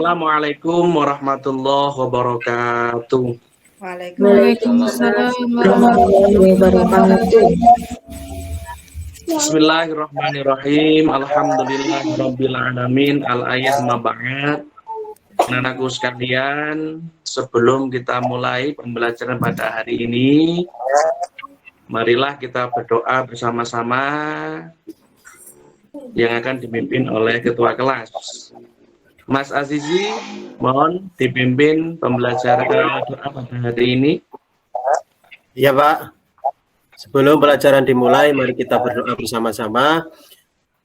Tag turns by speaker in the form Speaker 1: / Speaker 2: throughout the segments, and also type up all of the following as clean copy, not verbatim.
Speaker 1: Assalamualaikum warahmatullahi wabarakatuh.
Speaker 2: Waalaikumsalam warahmatullahi wabarakatuh.
Speaker 1: Bismillahirrahmanirrahim. Alhamdulillahirabbil alamin. Al-ayah mab'ad. Anak-anakku sekalian, sebelum kita mulai pembelajaran pada hari ini, marilah kita berdoa bersama-sama yang akan dipimpin oleh ketua kelas. Mas Azizi, mohon dipimpin pembelajaran doa pada hari ini.
Speaker 3: Ya Pak, sebelum pelajaran dimulai, mari kita berdoa bersama-sama.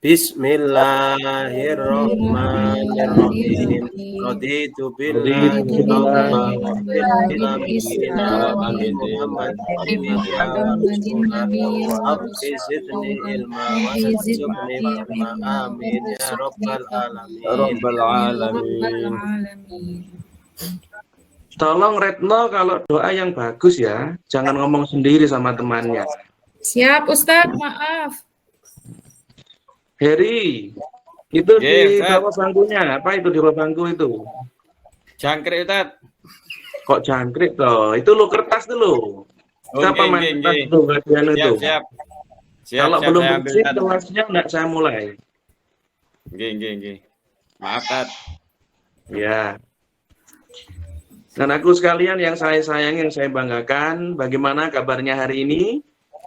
Speaker 3: Bismillahirrahmanirrahim. Raditu billahi rabban wa bil Islam Muhammadin nabiyyan wa rabbi zidni ilma wa warzuqni fahma. Amin ya rabbal alamin.
Speaker 1: Tolong Retno kalau doa yang bagus ya, jangan ngomong sendiri sama temannya.
Speaker 2: Siap Ustadz, maaf.
Speaker 1: Heri, itu di bawah bangkunya, apa itu di bawah bangku itu?
Speaker 4: Jangkrik Ustaz.
Speaker 1: Kok jangkrik toh? Itu lo kertas dulu. Siapa main kertas itu bagian itu?
Speaker 4: Siap.
Speaker 1: Kalau belum bersih kelasnya enggak saya mulai.
Speaker 4: Nggih. Maaf, Ustaz.
Speaker 1: Ya. Dan aku sekalian yang saya sayangi, yang saya banggakan, bagaimana kabarnya hari ini?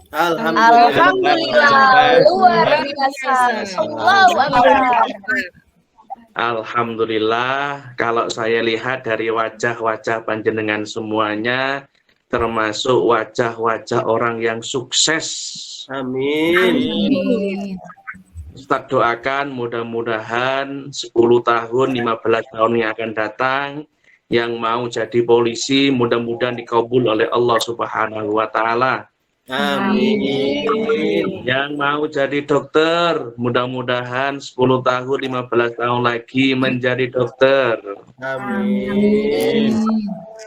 Speaker 5: Alhamdulillah, luar biasa. Allahu Akbar.
Speaker 1: Alhamdulillah, kalau saya lihat dari wajah-wajah panjenengan semuanya, termasuk wajah-wajah orang yang sukses.
Speaker 3: Amin.
Speaker 1: Ustaz doakan mudah-mudahan 10 tahun, 15 tahun yang akan datang, yang mau jadi polisi, mudah-mudahan dikabul oleh Allah Subhanahu wa Ta'ala.
Speaker 3: Amin.
Speaker 1: Yang mau jadi dokter, mudah-mudahan 10 tahun, 15 tahun lagi menjadi dokter.
Speaker 3: Amin.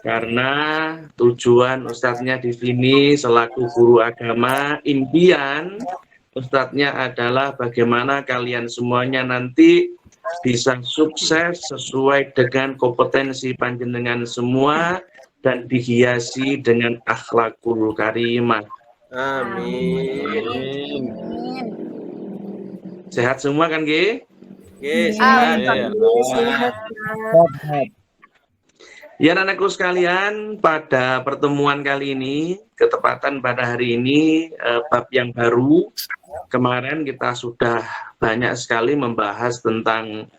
Speaker 1: Karena tujuan Ustadznya di sini selaku guru agama, impian Ustadznya adalah bagaimana kalian semuanya nanti bisa sukses sesuai dengan kompetensi panjenengan semua dan dihiasi dengan akhlakul karimah.
Speaker 3: Amin.
Speaker 1: Sehat semua kan, Ge?
Speaker 3: Sehat.
Speaker 1: Ya, anakku sekalian, pada pertemuan kali ini, ketepatan pada hari ini, bab yang baru. Kemarin kita sudah banyak sekali membahas tentang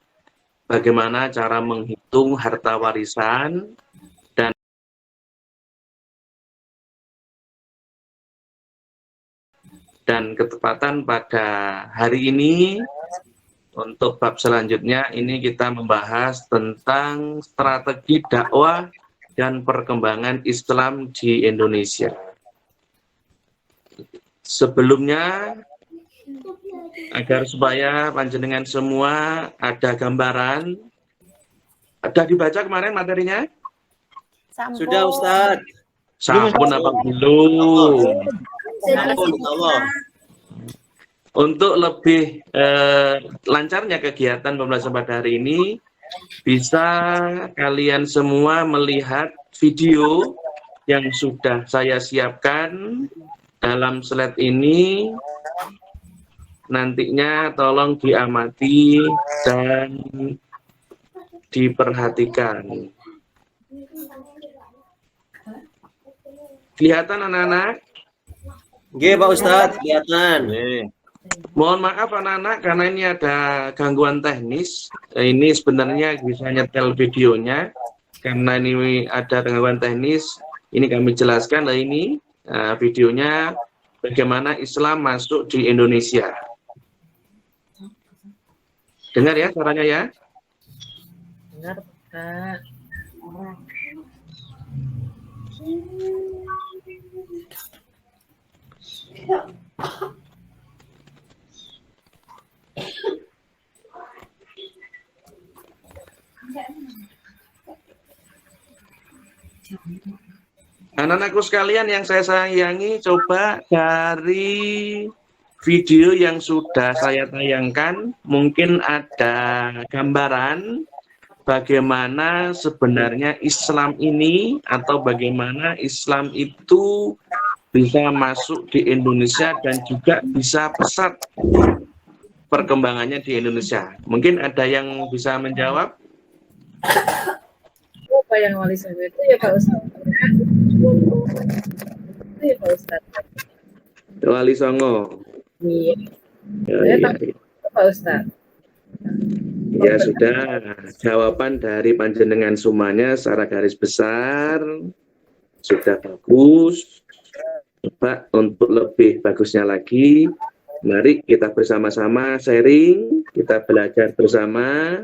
Speaker 1: bagaimana cara menghitung harta warisan, dan ketepatan pada hari ini untuk bab selanjutnya ini kita membahas tentang strategi dakwah dan perkembangan Islam di Indonesia. Sebelumnya, agar supaya panjenengan semua ada gambaran, ada dibaca kemarin materinya?
Speaker 3: Sudah Ustaz.
Speaker 1: Sampun apa belum? Untuk lebih lancarnya kegiatan pembelajaran pada hari ini, bisa kalian semua melihat video yang sudah saya siapkan dalam slide ini. Nantinya tolong diamati dan diperhatikan. Kelihatan anak-anak?
Speaker 3: Nggih Pak Ustadz, kelihatan.
Speaker 1: Mohon maaf anak-anak karena ini ada gangguan teknis. Ini sebenarnya bisa nyetel videonya karena ini ada gangguan teknis. Ini kami jelaskan lah ini videonya bagaimana Islam masuk di Indonesia. Dengar ya caranya ya.
Speaker 2: Dengar, Pak.
Speaker 1: Anak-anakku sekalian yang saya sayangi, coba dari video yang sudah saya tayangkan, mungkin ada gambaran bagaimana sebenarnya Islam ini atau bagaimana Islam itu bisa masuk di Indonesia dan juga bisa pesat perkembangannya di Indonesia. Mungkin ada yang bisa menjawab?
Speaker 2: Apa yang wali songo itu ya Pak Ustadz? Itu ya Pak Ustadz.
Speaker 1: Wali Songo.
Speaker 2: Iya.
Speaker 1: Ya,
Speaker 2: Saya
Speaker 1: ya,
Speaker 2: takut Pak Ustadz.
Speaker 1: ya sudah, jawaban dari panjenengan semuanya secara garis besar sudah bagus. Coba untuk lebih bagusnya lagi, mari kita bersama-sama sharing, kita belajar bersama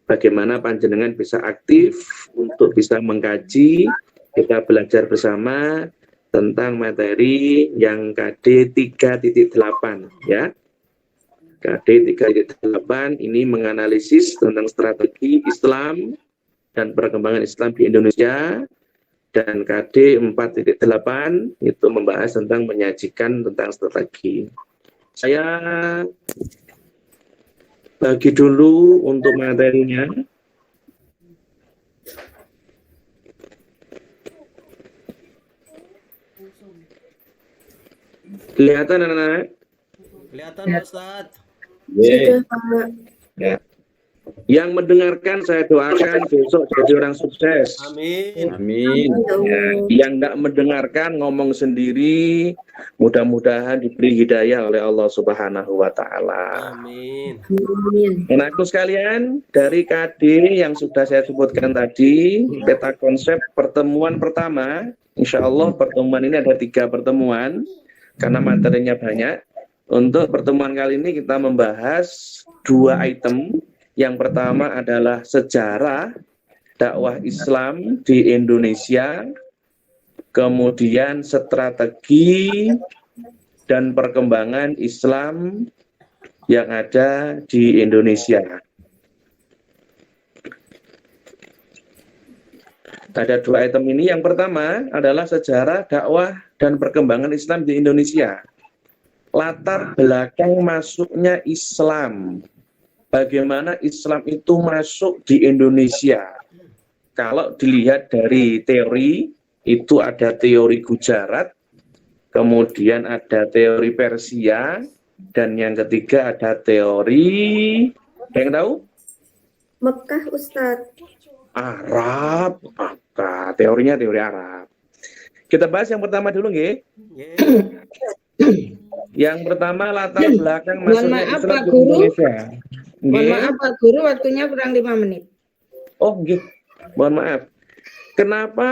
Speaker 1: bagaimana panjenengan bisa aktif untuk bisa mengkaji, kita belajar bersama tentang materi yang KD 3.8 ya. KD 3.8 ini menganalisis tentang strategi Islam dan perkembangan Islam di Indonesia, dan KD 4.8 itu membahas tentang menyajikan tentang strategi. Saya bagi dulu untuk materinya. Kelihatan anak-anak?
Speaker 3: Kelihatan Ustaz.
Speaker 4: Ye.
Speaker 1: Ya. Yang mendengarkan saya doakan besok jadi orang sukses.
Speaker 3: Amin.
Speaker 4: Amin.
Speaker 1: Ya, yang nggak mendengarkan ngomong sendiri, mudah-mudahan diberi hidayah oleh Allah Subhanahu wa Ta'ala.
Speaker 3: Amin.
Speaker 1: Anakku sekalian, dari KD yang sudah saya sebutkan tadi, peta konsep pertemuan pertama, insya Allah pertemuan ini ada 3 pertemuan, karena materinya banyak. Untuk pertemuan kali ini kita membahas 2 item. Yang pertama adalah sejarah dakwah Islam di Indonesia, kemudian strategi dan perkembangan Islam yang ada di Indonesia. Ada 2 item ini. Yang pertama adalah sejarah dakwah dan perkembangan Islam di Indonesia. Latar belakang masuknya Islam. Bagaimana Islam itu masuk di Indonesia. Kalau dilihat dari teori, itu ada teori Gujarat, kemudian ada teori Persia, dan yang ketiga ada teori, ada yang tahu?
Speaker 6: Mekah, Ustadz.
Speaker 1: Arab. Maka teorinya teori Arab. Kita bahas yang pertama dulu, nggih. Yang pertama latar belakang masuknya
Speaker 7: maaf,
Speaker 1: Islam
Speaker 7: Pak
Speaker 1: di
Speaker 7: Guru.
Speaker 1: Indonesia.
Speaker 7: Mohon
Speaker 1: Nggih.
Speaker 7: maaf Pak Guru, waktunya kurang 5 menit.
Speaker 1: Oh, nggih. Mohon maaf. Kenapa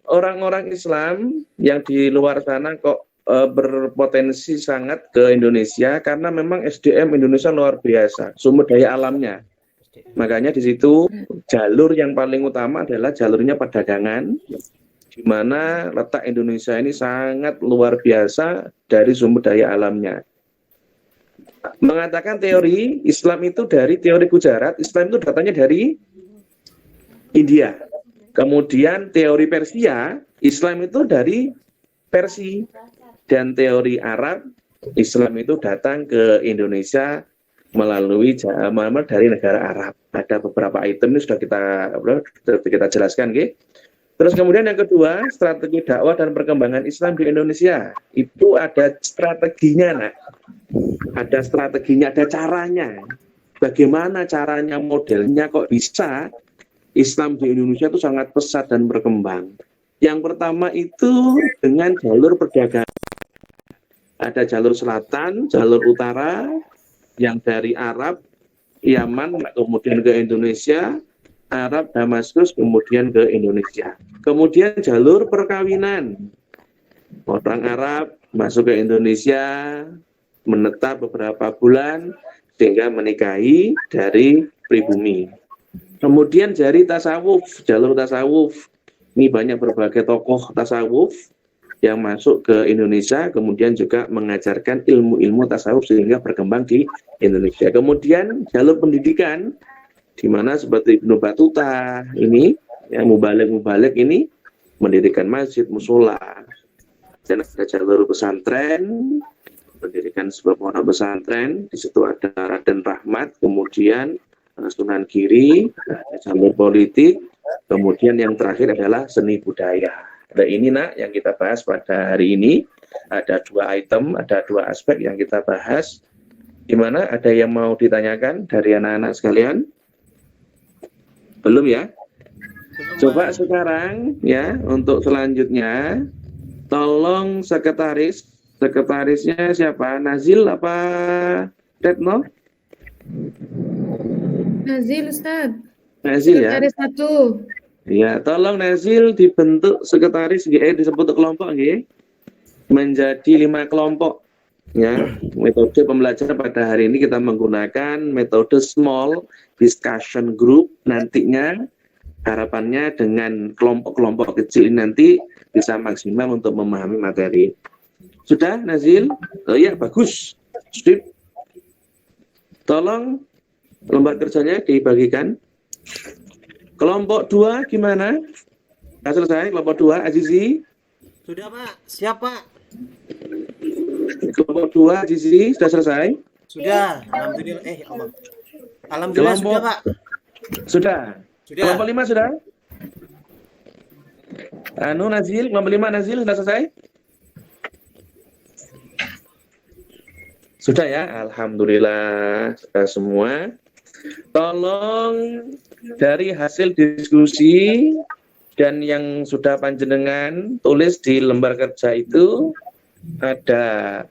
Speaker 1: orang-orang Islam yang di luar sana kok berpotensi sangat ke Indonesia? Karena memang SDM Indonesia luar biasa, sumber daya alamnya. Makanya di situ jalur yang paling utama adalah jalurnya perdagangan, di mana letak Indonesia ini sangat luar biasa dari sumber daya alamnya. Mengatakan teori Islam itu dari teori Gujarat, Islam itu datangnya dari India. Kemudian teori Persia, Islam itu dari Persia. Dan teori Arab, Islam itu datang ke Indonesia melalui dari negara Arab. Ada beberapa item ini sudah kita jelaskan, okay? Terus kemudian yang kedua, strategi dakwah dan perkembangan Islam di Indonesia. Itu ada strateginya, nak. Ada strateginya, ada caranya. Bagaimana caranya, modelnya kok bisa Islam di Indonesia itu sangat pesat dan berkembang. Yang pertama itu dengan jalur perdagangan. Ada jalur selatan, jalur utara, yang dari Arab, Yaman, kemudian ke Indonesia, Arab, Damaskus, kemudian ke Indonesia. Kemudian jalur perkawinan. Orang Arab masuk ke Indonesia, menetap beberapa bulan, sehingga menikahi dari pribumi. Kemudian dari tasawuf, jalur tasawuf. Ini banyak berbagai tokoh tasawuf yang masuk ke Indonesia, kemudian juga mengajarkan ilmu-ilmu tasawuf sehingga berkembang di Indonesia. Kemudian jalur pendidikan, di mana seperti Ibnu Battuta ini, yang mubalik ini mendirikan masjid, musola. Dan ada jalur pesantren, mendirikan sebuah pondok pesantren. Di situ ada Raden Rahmat, kemudian Sunan Giri, jalur politik, kemudian yang terakhir adalah seni budaya. Nah ini nak yang kita bahas pada hari ini. Ada 2 item, ada 2 aspek yang kita bahas. Gimana? Ada yang mau ditanyakan dari anak-anak sekalian? Belum ya? Coba sekarang ya untuk selanjutnya tolong sekretarisnya siapa? Nazil apa Retno?
Speaker 7: Nazil Ustaz.
Speaker 1: Nazil ya.
Speaker 7: Sekretaris 1.
Speaker 1: Ya, tolong Nazil dibentuk sekretaris disebut kelompok nggih. Menjadi 5 kelompok. Ya, metode pembelajaran pada hari ini kita menggunakan metode small discussion group. Nantinya harapannya dengan kelompok-kelompok kecil ini nanti bisa maksimal untuk memahami materi. Sudah, Nazil? Oh ya, bagus. Sip. Tolong lembar kerjanya dibagikan. Kelompok 2 gimana? Sudah selesai kelompok 2, Azizi?
Speaker 3: Sudah Pak, siap Pak.
Speaker 1: Kelompok 2, Azizi, sudah selesai?
Speaker 3: Sudah, alhamdulillah. Allah. Alhamdulillah
Speaker 1: Kelompok-
Speaker 3: sudah Pak.
Speaker 1: Sudah.
Speaker 3: Sudah.
Speaker 1: Kelompok 5 sudah? Nazil, kelompok 5 Nazil sudah selesai? Sudah ya, alhamdulillah sudah semua. Tolong dari hasil diskusi dan yang sudah panjenengan tulis di lembar kerja itu ada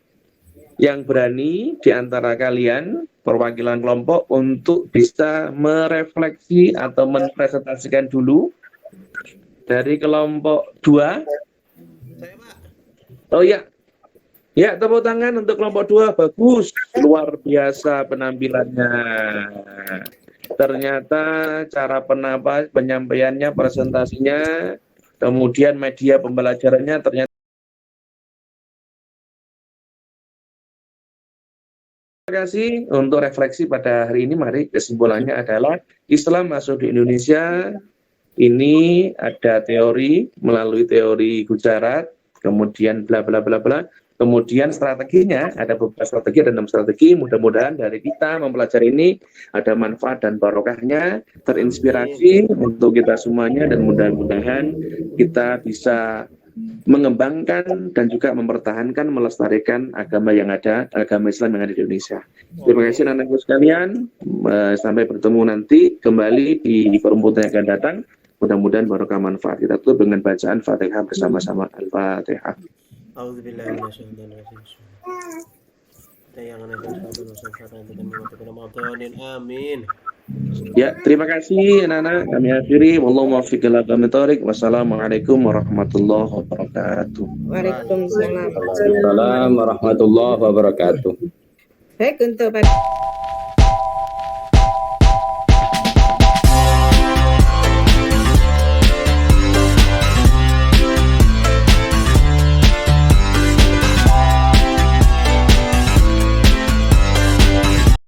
Speaker 1: yang berani di antara kalian perwakilan kelompok untuk bisa merefleksi atau mempresentasikan dulu dari kelompok 2. Oh ya. Ya, tepuk tangan untuk kelompok 2. Bagus, luar biasa penampilannya. Ternyata cara penyampaiannya, presentasinya, kemudian media pembelajarannya ternyata. Terima kasih untuk refleksi pada hari ini. Mari kesimpulannya adalah Islam masuk di Indonesia. Ini ada teori melalui teori Gujarat, kemudian bla bla bla bla. Kemudian strateginya, ada beberapa strategi, ada 6 strategi. Mudah-mudahan dari kita mempelajari ini ada manfaat dan barokahnya, terinspirasi untuk kita semuanya, dan mudah-mudahan kita bisa mengembangkan dan juga mempertahankan, melestarikan agama yang ada, agama Islam yang ada di Indonesia. Terima kasih anak-anakku sekalian. Sampai bertemu nanti kembali di forum yang akan datang. Mudah-mudahan barokah manfaat. Kita tutup dengan bacaan Fatihah bersama-sama. Al-Fatihah.
Speaker 3: Amin.
Speaker 1: Ya, terima kasih anak-anak. Kami akhiri. Wallahu muwaffiq ila aqwamit thoriq. Wassalamualaikum warahmatullahi wabarakatuh.
Speaker 7: Waalaikumsalam.
Speaker 4: Assalamualaikum warahmatullahi wabarakatuh.
Speaker 7: Baik untuk